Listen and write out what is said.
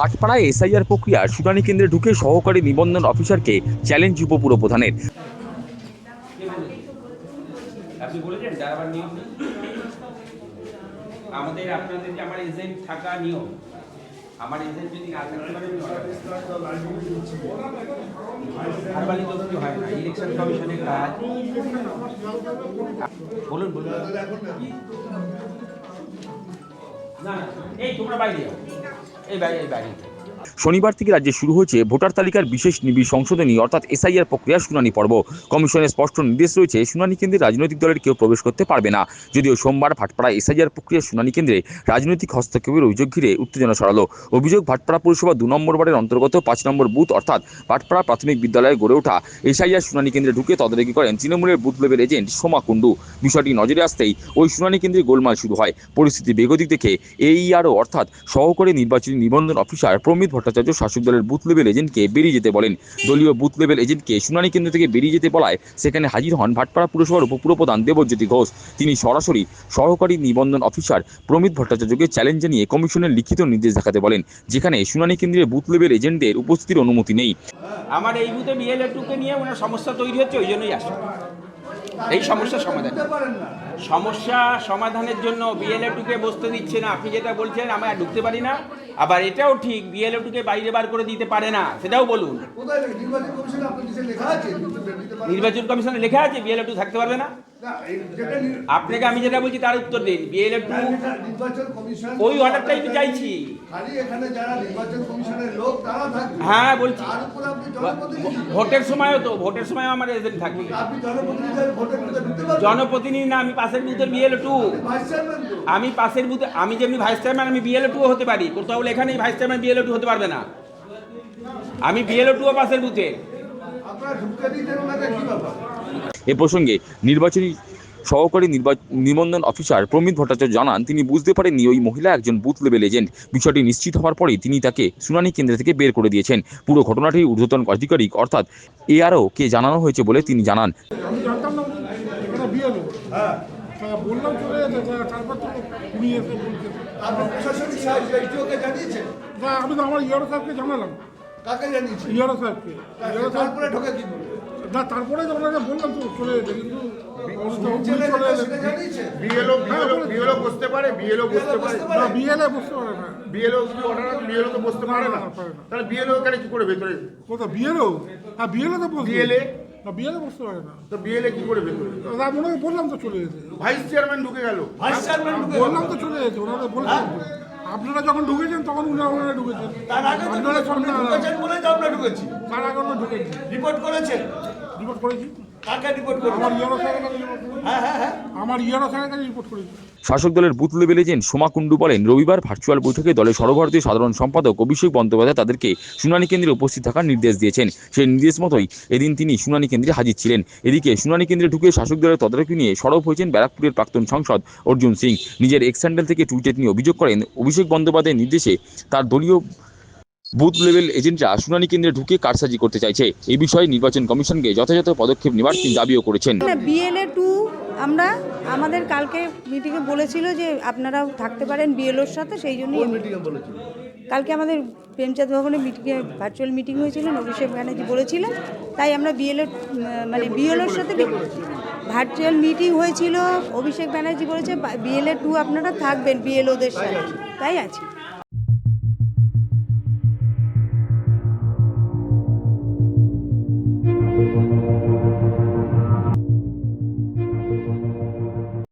ভাটপাড়ায় SIR প্রক্রিয়ার শুনানি কেন্দ্রে ঢুকে সহকারী নিবন্ধন অফিসারকে চ্যালেঞ্জ উপপুর প্রধানের। আপনি বলেছেন ড্রাইভার নিয়ম আমাদের আপনাদের যে আমার এজেন্ট থাকা নিয়ম, আমার এজেন্ট যদি না থাকতে পারে ভারবালি তো কিছু হয় না, ইলেকশন কমিশনের কাজ। বলুন বলুন। না এই তোমরা বাইরে এই বাইরে। শনিবার থেকে রাজ্যে শুরু হয়েছে ভোটার তালিকার বিশেষ নিবিড় সংশোধনী অর্থাৎ এসআইআর প্রক্রিয়ার শুনানি পর্ব। কমিশনের স্পষ্ট নির্দেশ রয়েছে, শুনানি কেন্দ্রে রাজনৈতিক দলের কেউ প্রবেশ করতে পারবে না। যদিও সোমবার ভাটপাড়া এসআইআর প্রক্রিয়ার শুনানি কেন্দ্রে রাজনৈতিক হস্তক্ষেপের অভিযোগ ঘিরে উত্তেজনা ছড়ালো। অভিযোগ, ভাটপাড়া পুরসভা 2 নম্বর ওয়ার্ডের অন্তর্গত 5 নম্বর বুথ অর্থাৎ ভাটপাড়া প্রাথমিক বিদ্যালয়ে গড়ে ওঠা এসআইআর শুনানি কেন্দ্রে ঢুকে তদারকি করেন তৃণমূলের booth level agent Soma Kundu. বিষয়টি নজরে আসতেই ওই শুনানি কেন্দ্রে গোলমাল শুরু হয়। পরিস্থিতি বেগতিক দেখে এইআরও অর্থাৎ সহকারী নির্বাচনী নিবন্ধন অফিসার প্রমিত ভট্টাচার্য শাসক দলের বুথ লেভেল এজেন্টকে বেরিয়ে যেতে বলেন। দলীয় বুথ লেভেল এজেন্টকে শুনানি কেন্দ্র থেকে বেরিয়ে যেতে বলায় সেখানে হাজির হন ভাটপাড়া পুরসভার উপপুরপ্রধান দেবজ্যোতি ঘোষ। তিনি সরাসরি সহকারী নিবন্ধন অফিসার প্রমিত ভট্টাচার্যকে চ্যালেঞ্জ জানিয়ে কমিশনের লিখিত নির্দেশ দেখাতে বলেন, যেখানে শুনানি কেন্দ্রে বুথ লেভেল এজেন্টদের উপস্থিতির অনুমতি নেই। আমার এই বুথে বিএলএ2কে নিয়ে ওনার সমস্যা তৈরি হচ্ছে, ওই জন্যই আসে। এই সমস্যা সমাধানের জন্য বিএলএ2কে বসতে দিচ্ছে না। আপনি যেটা বলছেন আমরা ঢুকতে পারি না, আবার এটাও ঠিক বিএলএ2কে বাইরে বার করে দিতে পারে না, সেটাও বলুন। নির্বাচন কমিশনে লেখা আছে বিএলএ2 থাকতে পারবে না? আপনাকে আমি যেটা বলছি তার উত্তর দিন। বিএলএ2 ওই অর্ডারটাই আমি চাইছি। হ্যাঁ বলছি, ভোটের সময় আমার এজেন্ট থাকবে। জনপ্রতিনিধি না, আমি পাশের বুথের বিএলএ2। আমি পাশের বুথে, আমি যেমনি ভাইস চেয়ারম্যান আমি বিএলএ2 হতে পারি, কোথাও লেখা নেই ভাইস চেয়ারম্যান বিএলএ2 হতে পারবে না। আমি বিএলএ2 পাশের বুথে। এ প্রসঙ্গে নির্বাচনী সহকারী নিবন্ধন অফিসার প্রমিত ভট্টাচার্য জানান, তিনি বুঝতে পারেননি ওই মহিলা একজন বুথ লেভেল এজেন্ট। বিষয়টি নিশ্চিত হওয়ার পরেই তিনি তাকে শুনানি কেন্দ্র থেকে বের করে দিয়েছেন। পুরো ঘটনাটি ঊর্ধ্বতন আধিকারিক অর্থাৎ এআরও কে জানানো হয়েছে বলে তিনি জানান। বললাম চলে যেতে, তারপর তো উনি এসে বলছেন। আমি তো আমার ইআরও সাহেবকে জানালাম। কাকে জানিয়েছি? ইআরও সাহেবকে। তারপরে ঢোকে কি করে? না, তারপরে আপনাকে বললাম তো চলে যেতে, কিন্তু বিএলও বসতে পারে, বিএলও বসতে পারে না, বিএলএ বসতে পারে না। বিএলও কি অর্ডার আছে, বিএলও তো বসতে পারে না। তাহলে বিএলও এখানে কি করে ভেতরে? কোথাও বিএলও? হ্যাঁ বিএলএ তো বসতে। বিএলএ না, বিএলএ বসতে পারে না। তো বিএলএ কি করে ভেতরে? ওনাকে বললাম তো চলে যেতে। ভাইস চেয়ারম্যান ঢুকে গেল। বললাম তো চলে যেতে, ওনাদের বললাম তো। আপনারা যখন ঢুকেছেন তখন ওনারা ঢুকেছেন। তার আগে তো ঢুকেছেন বলেই তো আমরা ঢুকেছি। তার আগে ওনারা ঢুকেছেন। রিপোর্ট করেছেন? রিপোর্ট করেছি। কাকে রিপোর্ট করেছেন? আমার ইআরও সাহেবের কাছে রিপোর্ট করেছি। হ্যাঁ আমার ইআরও সাহেবের কাছে রিপোর্ট করেছি। শাসক দলের booth level agent Soma Kundu বলেন, রবিবার ভার্চুয়াল বৈঠকে দলের সর্বভারতীয় সাধারণ সম্পাদক অভিষেক বন্দ্যোপাধ্যায় তাদেরকে শুনানি কেন্দ্রে উপস্থিত থাকার নির্দেশ দিয়েছেন। সেই নির্দেশ মতোই এদিন তিনি শুনানি কেন্দ্রে হাজির ছিলেন। এদিকে শুনানি কেন্দ্রে ঢুকে শাসক দলের তদারকি নিয়ে সরব হয়েছেন ব্যারাকপুরের প্রাক্তন সাংসদ অর্জুন সিং। নিজের এক্স হ্যান্ডেল থেকে টুইটে তিনি অভিযোগ করেন, অভিষেক বন্দ্যোপাধ্যায়ের নির্দেশে তার দলীয় বুথ লেভেল এজেন্টরা শুনানি কেন্দ্রে ঢুকে কারসাজি করতে চাইছে। এই বিষয়ে নির্বাচন কমিশনকে যথাযথ পদক্ষেপ নেওয়ার তিনি দাবিও করেছেন। বিএলএ2 আমরা আমাদের কালকে মিটিংয়ে বলেছিল যে আপনারাও থাকতে পারেন বিএলওর সাথে, সেই জন্যই কালকে আমাদের প্রেমচাঁদ ভবনে মিটিংয়ে ভার্চুয়াল মিটিং হয়েছিল, অভিষেক ব্যানার্জি বলেছিলেন, তাই আমরা বিএলওর সাথে ভার্চুয়াল মিটিং হয়েছিল। অভিষেক ব্যানার্জি বলেছে বিএলএ2 আপনারা থাকবেন বিএলওদের সাথে, তাই আছি।